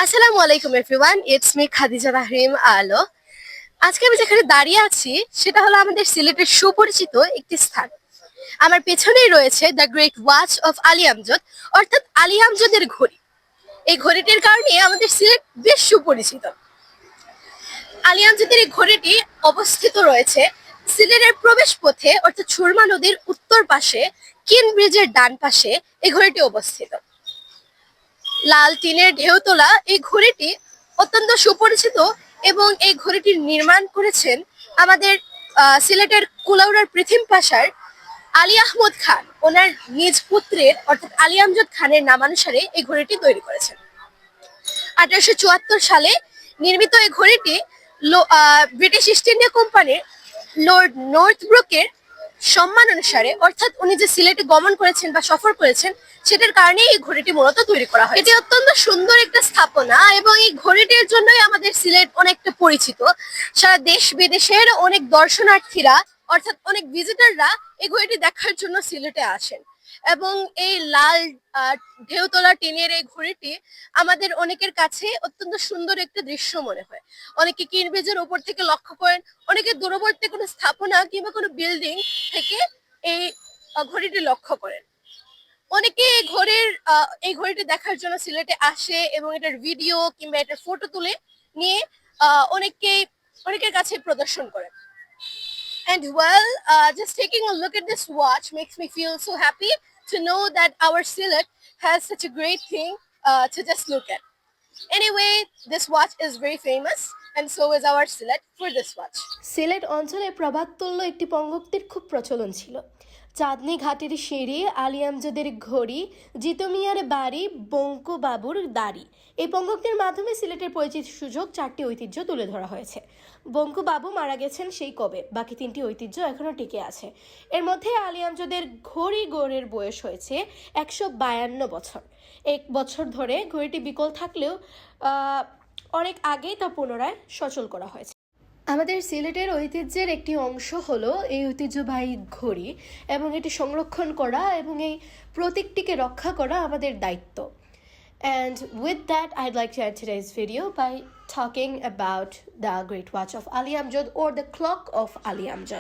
আসসালামু আলাইকুম everyone, it's me Khadija Tahrim আলো। আজকে আমি যেখানে দাঁড়িয়ে আছি সেটা হলো আমাদের সিলেটের সুপরিচিত একটি স্থান। আমার পেছনেই রয়েছে the great watch of Ali Amjad, অর্থাৎ আলী আমজদের ঘড়ি। এই ঘড়িটির কারণে আমাদের সিলেট বেশ সুপরিচিত। আলী আমজদের এই ঘড়িটি অবস্থিত রয়েছে সিলেটের প্রবেশ পথে, অর্থাৎ সুরমা নদীর উত্তর পাশে কিন ব্রিজের ডান পাশে এই ঘড়িটি অবস্থিত। লাল টিনের ঢেউ তোলা এই ঘড়িটি অত্যন্ত সুপরিচিত এবং এই ঘড়িটির নির্মাণ করেছেন আমাদের সিলেটের কুলাউড়ার পৃথিম পাশার আলী আহমদ খান। ওনার নিজ পুত্রের অর্থাৎ আলী আমজদ খানের নামানুসারে এই ঘড়িটি তৈরি করেছেন। 1874 সালে নির্মিত এই ঘড়িটি ব্রিটিশ ইস্ট ইন্ডিয়া কোম্পানির লর্ড নর্থব্রুকের সম্মান অনুসারে, অর্থাৎ উনি যে সিলেটে গমন করেছেন বা সফর করেছেন সেটার কারণে এই ঘড়িটি মূলত তৈরি করা হয়। এটি অত্যন্ত সুন্দর একটা স্থাপনা এবং এই ঘড়িটির জন্যই আমাদের সিলেট অনেকটা পরিচিত। সারা দেশ বিদেশের অনেক দর্শনার্থীরা অর্থাৎ অনেক ভিজিটাররা এই ঘড়িটি দেখার জন্য সিলেটে আসেন এবং এই লাল ঢেউতলা টিনের এই ঘড়িটি আমাদের অনেকের কাছে অত্যন্ত সুন্দর একটা দৃশ্য মনে হয়। অনেকে কিন ব্রিজের উপর থেকে লক্ষ্য করেন, অনেকে দূরবর্তী কোনো স্থাপনা কিংবা কোনো বিল্ডিং থেকে এই ঘড়িটি লক্ষ্য করেন। অনেকে এই ঘড়িটি দেখার জন্য সিলেটে আসে এবং এটার ভিডিও কিংবা এটার ফটো তুলে নিয়ে অনেকের কাছে প্রদর্শন করে। And well, just taking a look at this watch makes me feel so happy to know that our Silet has such a great thing to just look at. Anyway, this watch is very famous and so is our Silet for this watch. Sylhet অঞ্চলে প্রভাততুল্য একটি পঙ্গক্তির খুব প্রচলন ছিল। চাঁদনি ঘাটের সিঁড়ি, আলী আমজদের ঘড়ি, জিতু মিয়ার বাড়ি, বঙ্কু বাবুর দাড়ি, এই পঙ্গক্তির মাধ্যমে সিলেটের পরিচিত সুযোগ 4টি ঐতিহ্য তুলে ধরা হয়েছে। বঙ্কু বাবু মারা গেছেন সেই কবে, বাকি 3টি ঐতিহ্য এখনো টিকে আছে। এর মধ্যে আলী আমজদের ঘড়ি গড়ের বয়স হয়েছে 152 বছর। 1 বছর ধরে ঘড়িটি বিকল থাকলেও অনেক আগেই তা পুনরায় সচল করা হয়েছে। আমাদের সিলেটের ঐতিহ্যের একটি অংশ হলো এই ঐতিহ্যবাহী ঘড়ি এবং এটি সংরক্ষণ করা এবং এই প্রতীকটিকে রক্ষা করা আমাদের দায়িত্ব। And with that, I'd like to end today's video by talking about the Great Watch of Ali Amjad or the Clock of Ali Amjad.